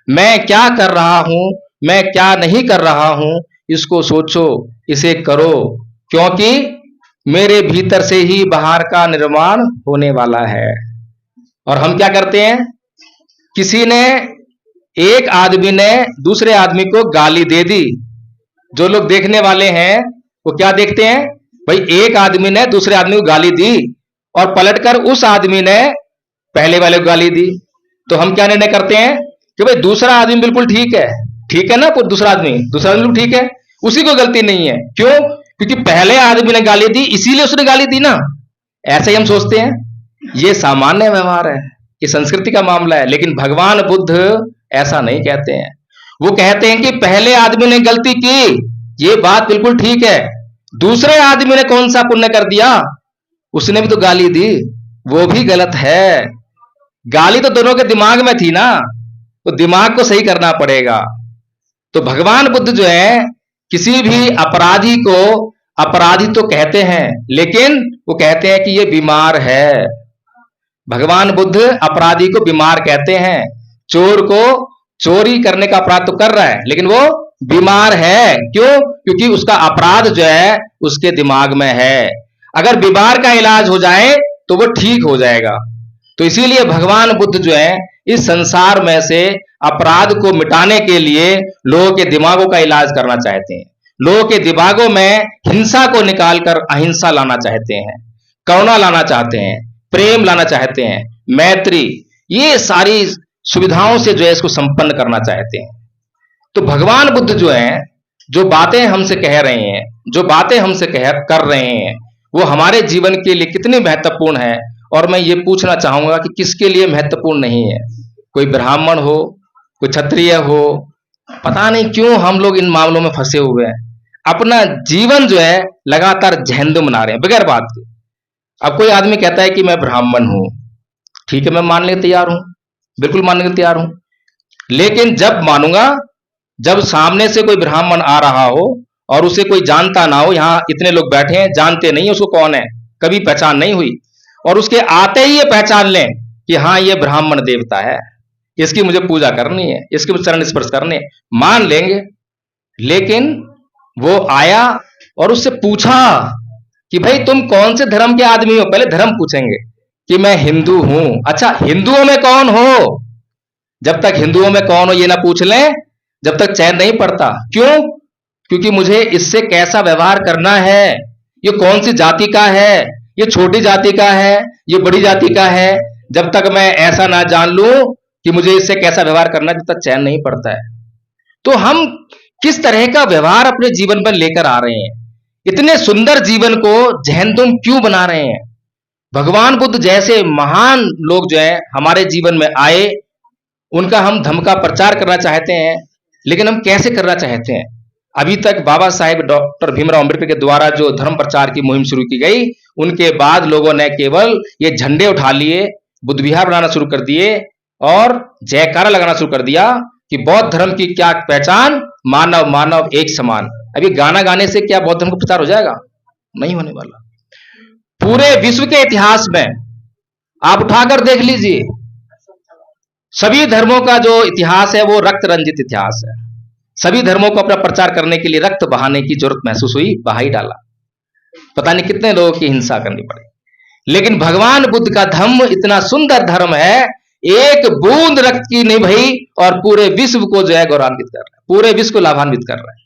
मैं क्या कर रहा हूं, मैं क्या नहीं कर रहा हूं, इसको सोचो, इसे करो, क्योंकि मेरे भीतर से ही बाहर का निर्माण होने वाला है। और हम क्या करते हैं? किसी ने, एक आदमी ने दूसरे आदमी को गाली दे दी, जो लोग देखने वाले हैं वो क्या देखते हैं? भाई एक आदमी ने दूसरे आदमी को गाली दी और पलटकर उस आदमी ने पहले वाले को गाली दी, तो हम क्या निर्णय करते हैं कि भाई दूसरा आदमी बिल्कुल ठीक है ना, दूसरा आदमी ठीक है, उसी को गलती नहीं है। क्यों? क्योंकि पहले आदमी ने गाली दी इसीलिए उसने गाली दी ना, ऐसे ही हम सोचते हैं। ये सामान्य व्यवहार है, ये संस्कृति का मामला है, लेकिन भगवान बुद्ध ऐसा नहीं कहते हैं। वो कहते हैं कि पहले आदमी ने गलती की, ये बात बिल्कुल ठीक है, दूसरे आदमी ने कौन सा पुण्य कर दिया, उसने भी तो गाली दी, वो भी गलत है। गाली तो दोनों के दिमाग में थी ना, तो दिमाग को सही करना पड़ेगा। तो भगवान बुद्ध जो है किसी भी अपराधी को अपराधी तो कहते हैं, लेकिन वो कहते हैं कि ये बीमार है। भगवान बुद्ध अपराधी को बीमार कहते हैं। चोर को चोरी करने का अपराध तो कर रहा है, लेकिन वो बीमार है। क्यों? क्योंकि उसका अपराध जो है उसके दिमाग में है। अगर बीमार का इलाज हो जाए तो वो ठीक हो जाएगा। तो इसीलिए भगवान बुद्ध जो है इस संसार में से अपराध को मिटाने के लिए लोगों के दिमागों का इलाज करना चाहते हैं। लोगों के दिमागों में हिंसा को निकालकर अहिंसा लाना चाहते हैं, करुणा लाना चाहते हैं, प्रेम लाना चाहते हैं, मैत्री, ये सारी सुविधाओं से जो है इसको संपन्न करना चाहते हैं। तो भगवान बुद्ध जो है जो बातें हमसे कह रहे हैं, जो बातें हमसे कर रहे हैं, वो हमारे जीवन के लिए कितनी महत्वपूर्ण है। और मैं ये पूछना चाहूंगा कि किसके लिए महत्वपूर्ण नहीं है। कोई ब्राह्मण हो, कोई क्षत्रिय हो, पता नहीं क्यों हम लोग इन मामलों में फंसे हुए हैं। अपना जीवन जो है लगातार जहन्नुम बना रहे हैं बगैर बात के। अब कोई आदमी कहता है कि मैं ब्राह्मण हूं, ठीक है, मैं मानने को तैयार हूं, बिल्कुल मानने को तैयार हूं। लेकिन जब मानूंगा जब सामने से कोई ब्राह्मण आ रहा हो और उसे कोई जानता ना हो। यहां इतने लोग बैठे हैं, जानते नहीं उसको कौन है, कभी पहचान नहीं हुई, और उसके आते ही ये पहचान लें कि हाँ ये ब्राह्मण देवता है, इसकी मुझे पूजा करनी है, इसके मुझे चरण स्पर्श करने, मान लेंगे। लेकिन वो आया और उससे पूछा कि भाई तुम कौन से धर्म के आदमी हो। पहले धर्म पूछेंगे कि मैं हिंदू हूं। अच्छा, हिंदुओं में कौन हो? जब तक हिंदुओं में कौन हो ये ना पूछ लें, जब तक चैन नहीं पड़ता। क्यों? क्योंकि मुझे इससे कैसा व्यवहार करना है, ये कौन सी जाति का है, ये छोटी जाति का है, ये बड़ी जाति का है, जब तक मैं ऐसा ना जान लूं कि मुझे इससे कैसा व्यवहार करना है, जब तक चैन नहीं पड़ता है। तो हम किस तरह का व्यवहार अपने जीवन पर लेकर आ रहे हैं? इतने सुंदर जीवन को जहन्नुम क्यों बना रहे हैं? भगवान बुद्ध जैसे महान लोग जो है हमारे जीवन में आए, उनका हम धम्म का प्रचार करना चाहते हैं, लेकिन हम कैसे करना चाहते हैं? अभी तक बाबा साहेब डॉक्टर भीमराव अंबेडकर के द्वारा जो धर्म प्रचार की मुहिम शुरू की गई, उनके बाद लोगों ने केवल ये झंडे उठा लिए, बुद्ध विहार बनाना शुरू कर दिए और जयकारा लगाना शुरू कर दिया कि बौद्ध धर्म की क्या पहचान, मानव मानव एक समान। अभी गाना गाने से क्या बौद्ध धर्म का प्रचार हो जाएगा? नहीं होने वाला। पूरे विश्व के इतिहास में आप उठाकर देख लीजिए, सभी धर्मों का जो इतिहास है वो रक्त रंजित इतिहास है। सभी धर्मों को अपना प्रचार करने के लिए रक्त बहाने की जरूरत महसूस हुई, बहा ही डाला, पता नहीं कितने लोगों की हिंसा करनी पड़ी। लेकिन भगवान बुद्ध का धम्म इतना सुंदर धर्म है, एक बूंद रक्त की नहीं भई और पूरे विश्व को जो है गौरवान्वित कर रहा है, पूरे विश्व को लाभान्वित कर रहा है।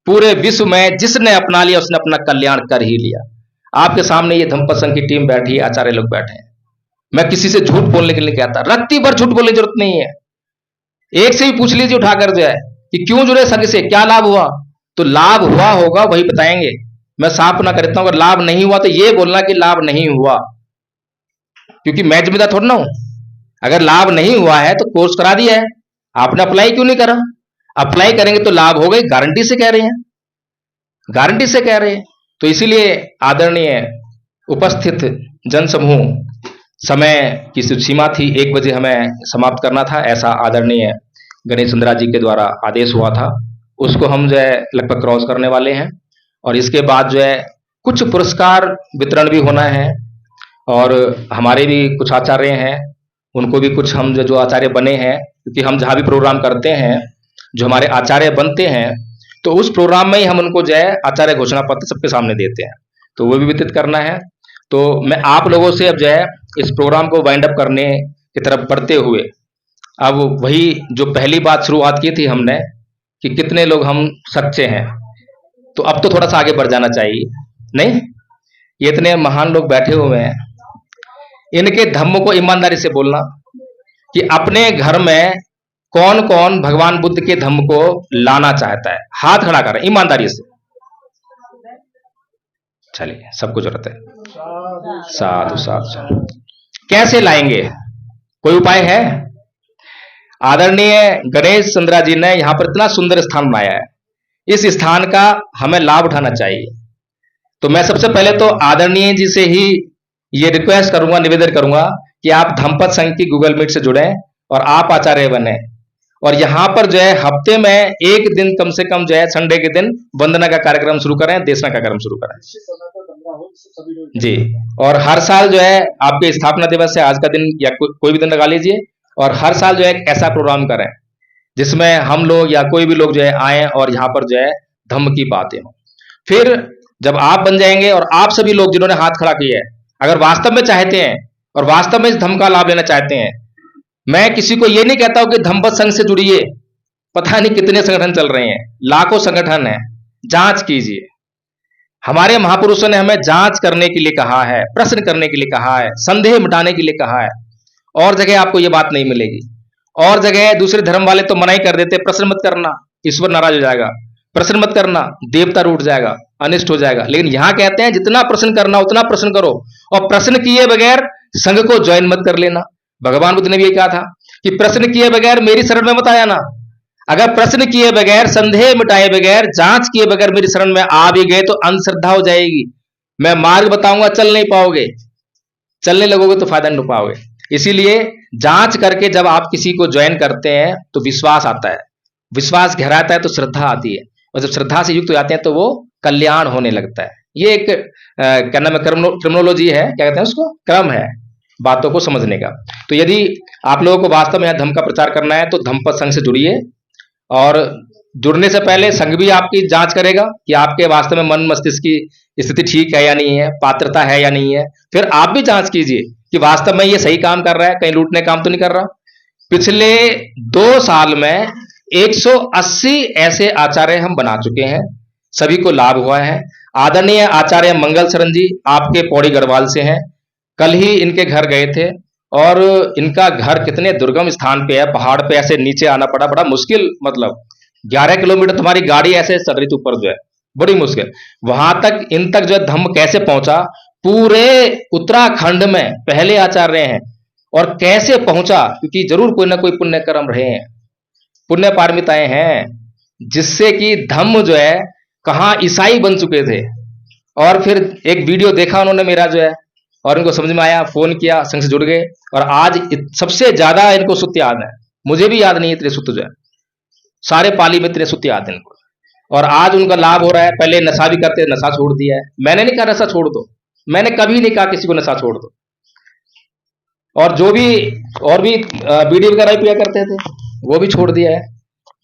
पूरे विश्व में जिसने अपना लिया उसने अपना कल्याण कर ही लिया। आपके सामने ये धम्म प्रसंग की टीम बैठी है, आचार्य लोग बैठे हैं। मैं किसी से झूठ बोलने के लिए कहता, रत्ती भर झूठ बोलने की जरूरत नहीं है। एक से ही पूछ लीजिए उठाकर जो है कि क्यों जुड़े संघ से, क्या लाभ हुआ? तो लाभ हुआ होगा वही बताएंगे। मैं साफ ना करता हूं, अगर लाभ नहीं हुआ तो ये बोलना कि लाभ नहीं हुआ, क्योंकि मैं जिम्मेदार थोड़ा ना हूं। अगर लाभ नहीं हुआ है तो कोर्स करा दिया है, आपने अप्लाई क्यों नहीं करा? अप्लाई करेंगे तो लाभ हो गए, गारंटी से कह रहे हैं, गारंटी से कह रहे हैं। तो इसीलिए आदरणीय उपस्थित जनसमूह, समय की सीमा थी, 1 बजे हमें समाप्त करना था, ऐसा आदरणीय गणेश सुंदरा जी के द्वारा आदेश हुआ था। उसको हम जो है लगभग क्रॉस करने वाले हैं और इसके बाद जो है कुछ पुरस्कार वितरण भी होना है और हमारे भी कुछ आचार्य हैं, उनको भी कुछ हम जो आचार्य बने हैं, क्योंकि हम जहाँ भी प्रोग्राम करते हैं जो हमारे आचार्य बनते हैं तो उस प्रोग्राम में ही हम उनको जो है आचार्य घोषणा पत्र सबके सामने देते हैं, तो वो भी वितरित करना है। तो मैं आप लोगों से अब जो है इस प्रोग्राम को वाइंड अप करने की तरफ बढ़ते हुए, अब वही जो पहली बात शुरुआत की थी हमने कि कितने लोग हम सच्चे हैं, तो अब तो थोड़ा सा आगे बढ़ जाना चाहिए, नहीं? ये इतने महान लोग बैठे हुए हैं, इनके धम्म को ईमानदारी से बोलना कि अपने घर में कौन कौन भगवान बुद्ध के धम्म को लाना चाहता है, हाथ खड़ा करें ईमानदारी से। चलिए, सबको जरूरत है, साधु साधु। कैसे लाएंगे, कोई उपाय है? आदरणीय गणेश चंद्रा जी ने यहाँ पर इतना सुंदर स्थान बनाया है, इस स्थान का हमें लाभ उठाना चाहिए। तो मैं सबसे पहले तो आदरणीय जी से ही ये रिक्वेस्ट करूंगा, निवेदन करूंगा कि आप धम्मपद संघ की गूगल मीट से जुड़े और आप आचार्य बने, और यहाँ पर जो है हफ्ते में एक दिन कम से कम जो है संडे के दिन वंदना का कार्यक्रम शुरू करें, देशना का कार्यक्रम शुरू करें जी। और हर साल जो है आपके स्थापना दिवस है, आज का दिन या कोई भी दिन लगा लीजिए, और हर साल जो है एक ऐसा प्रोग्राम करें जिसमें हम लोग या कोई भी लोग जो है आए और यहाँ पर जो है धम्म की बातें हो। फिर जब आप बन जाएंगे और आप सभी लोग जिन्होंने हाथ खड़ा किया है, अगर वास्तव में चाहते हैं और वास्तव में इस धम्म का लाभ लेना चाहते हैं, मैं किसी को ये नहीं कहता हूं कि धम्मपद संघ से जुड़िए, पता नहीं कितने संगठन चल रहे हैं, लाखों संगठन है, जांच कीजिए। हमारे महापुरुषों ने हमें जांच करने के लिए कहा है, प्रश्न करने के लिए कहा है, संदेह मिटाने के लिए कहा है। और जगह आपको ये बात नहीं मिलेगी। और जगह दूसरे धर्म वाले तो मना ही कर देते, प्रश्न मत करना, ईश्वर नाराज हो जाएगा, प्रश्न मत करना, देवता रूठ जाएगा, अनिष्ट हो जाएगा। लेकिन यहां कहते हैं जितना प्रश्न करना उतना प्रश्न करो, और प्रश्न किए बगैर संघ को ज्वाइन मत कर लेना। भगवान बुद्ध ने भी कहा था कि प्रश्न किए बगैर मेरी शरण में मत आया ना। अगर प्रश्न किए बगैर, संदेह मिटाए बगैर, जांच किए बगैर मेरी शरण में आ भी गए तो अंधश्रद्धा हो जाएगी। मैं मार्ग बताऊंगा, चल नहीं पाओगे, चलने लगोगे तो फायदा नहीं पाओगे। इसीलिए जांच करके जब आप किसी को ज्वाइन करते हैं तो विश्वास आता है, विश्वास गहराता है तो श्रद्धा आती है, और जब श्रद्धा से युक्त हो जाते हैं तो वो कल्याण होने लगता है। ये एक क्या नाम है, क्रमोलॉजी है, क्या कहते हैं उसको, क्रम है बातों को समझने का। तो यदि आप लोगों को वास्तव में धम्म का प्रचार करना है तो धम्मपद संघ से जुड़िए, और जुड़ने से पहले संघ भी आपकी जांच करेगा कि आपके वास्तव में मन मस्तिष्क की स्थिति ठीक है या नहीं है, पात्रता है या नहीं है। फिर आप भी जांच कीजिए कि वास्तव में ये सही काम कर रहा है, कहीं लूटने काम तो नहीं कर रहा। पिछले 2 साल में 180 ऐसे आचार्य हम बना चुके हैं, सभी को लाभ हुआ है। आदरणीय आचार्य मंगल शरण जी आपके पौड़ी गढ़वाल से हैं, कल ही इनके घर गए थे, और इनका घर कितने दुर्गम स्थान पे है, पहाड़ पे ऐसे नीचे आना पड़ा, बड़ा मुश्किल, मतलब 11 किलोमीटर तुम्हारी गाड़ी ऐसे चल रही थी ऊपर, जो है बड़ी मुश्किल। वहां तक, इन तक जो है धम्म कैसे पहुंचा, पूरे उत्तराखंड में पहले आचार्य हैं, और कैसे पहुंचा, क्योंकि जरूर कोई ना कोई पुण्य कर्म रहे हैं, पुण्य पारमिताएं हैं, जिससे कि धम्म जो है कहाँ ईसाई बन चुके थे। और फिर एक वीडियो देखा उन्होंने मेरा जो है, और इनको समझ में आया, फोन किया, संघ से जुड़ गए, और आज सबसे ज्यादा इनको सूत्र याद है। मुझे भी याद नहीं है इतने सूत्र, जो है सारे पाली में इतने सूत्र याद है इनको, और आज उनका लाभ हो रहा है। पहले नशा भी करते, नशा छोड़ दिया है। मैंने नहीं कहा नशा छोड़ दो, मैंने कभी नहीं कहा किसी को नशा छोड़ दो, और जो भी और भी बीड़ी वगैरह पिया करते थे वो भी छोड़ दिया है।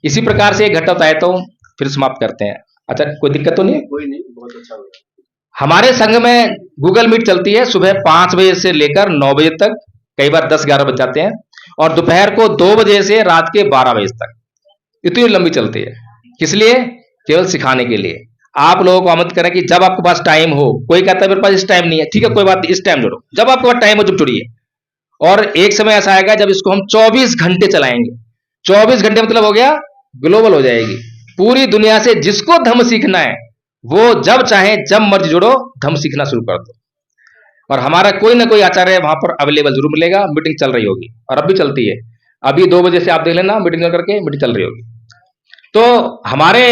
इसी प्रकार से एक घटना बताता हूं, फिर समाप्त करते हैं। अच्छा, कोई दिक्कत तो नहीं? कोई नहीं, बहुत अच्छा हो गया। हमारे संघ में गूगल मीट चलती है सुबह 5 बजे से लेकर 9 बजे तक, कई बार 10-11 बज जाते हैं, और दोपहर को 2 बजे से रात के 12 बजे तक, इतनी लंबी चलती है। किस लिए? केवल सिखाने के लिए। आप लोगों को आमंत्रित करें कि जब आपके पास टाइम हो, कोई कहता है मेरे पास इस टाइम नहीं है, ठीक है कोई बात नहीं, इस टाइम जुड़ो, जब आपके पास टाइम हो जब जुड़िए। और एक समय ऐसा आएगा जब इसको हम 24 घंटे चलाएंगे। 24 घंटे मतलब हो गया ग्लोबल हो जाएगी, पूरी दुनिया से जिसको धम्म सीखना है वो जब चाहे जब मर्जी जुड़ो, धम्म सीखना शुरू कर दो। और हमारा कोई ना कोई आचार्य वहां पर अवेलेबल जरूर मिलेगा। मीटिंग चल रही होगी, और अब भी चलती है, अभी 2 बजे से आप देख लेना, मीटिंग करके मीटिंग चल रही होगी। तो हमारे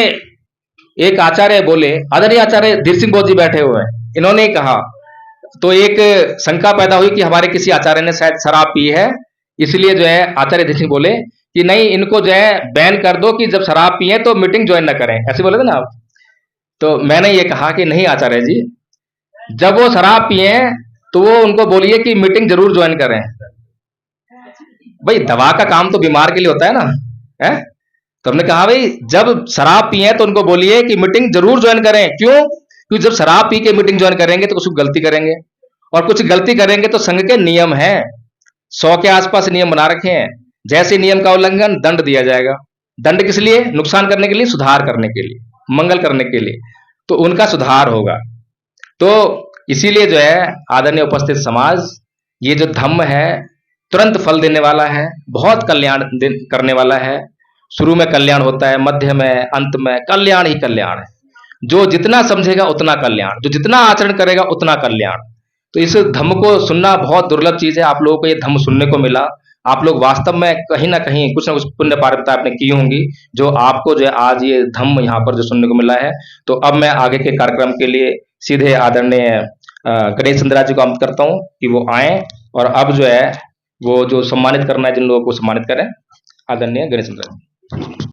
एक आचार्य बोले, आदरणीय आचार्य धीर सिंह बोध जी बैठे हुए हैं, इन्होंने कहा, तो एक शंका पैदा हुई कि हमारे किसी आचार्य ने शायद शराब पी है, इसलिए जो है आचार्य धीर सिंह बोले कि नहीं, इनको जो है बैन कर दो कि जब शराब पिए तो मीटिंग ज्वाइन ना करें, ऐसे बोले थे ना आप। तो मैंने ये कहा कि नहीं आचार्य जी, जब वो शराब पिए तो वो उनको बोलिए कि मीटिंग जरूर ज्वाइन करें। भाई दवा का काम तो बीमार के लिए होता है ना, है? तो हमने कहा भाई जब शराब पिए तो उनको बोलिए कि मीटिंग जरूर ज्वाइन करें। क्यों? क्योंकि जब शराब पी के मीटिंग ज्वाइन करेंगे तो कुछ गलती करेंगे, और कुछ गलती करेंगे तो संघ के नियम हैं, 100 के आसपास नियम बना रखे हैं। जैसे नियम का उल्लंघन, दंड दिया जाएगा। दंड किस लिए? नुकसान करने के लिए, सुधार करने के लिए, मंगल करने के लिए, तो उनका सुधार होगा। तो इसीलिए जो है आदरणीय उपस्थित समाज, ये जो धम्म है तुरंत फल देने वाला है, बहुत कल्याण करने वाला है। शुरू में कल्याण होता है, मध्य में, अंत में कल्याण ही कल्याण है। जो जितना समझेगा उतना कल्याण, जो जितना आचरण करेगा उतना कल्याण। तो इस धम्म को सुनना बहुत दुर्लभ चीज है। आप लोगों को ये धम्म सुनने को मिला, आप लोग वास्तव में कहीं ना कहीं कुछ ना कुछ पुण्य पारकता आपने की होंगी, जो आपको जो है आज ये धम्म यहाँ पर जो सुनने को मिला है। तो अब मैं आगे के कार्यक्रम के लिए सीधे आदरणीय गणेश चंद्रा जी को आमंत्रित करता हूँ कि वो आए और अब जो है वो जो सम्मानित करना है जिन लोगों को सम्मानित करें। आदरणीय गणेश चंद्रा जी।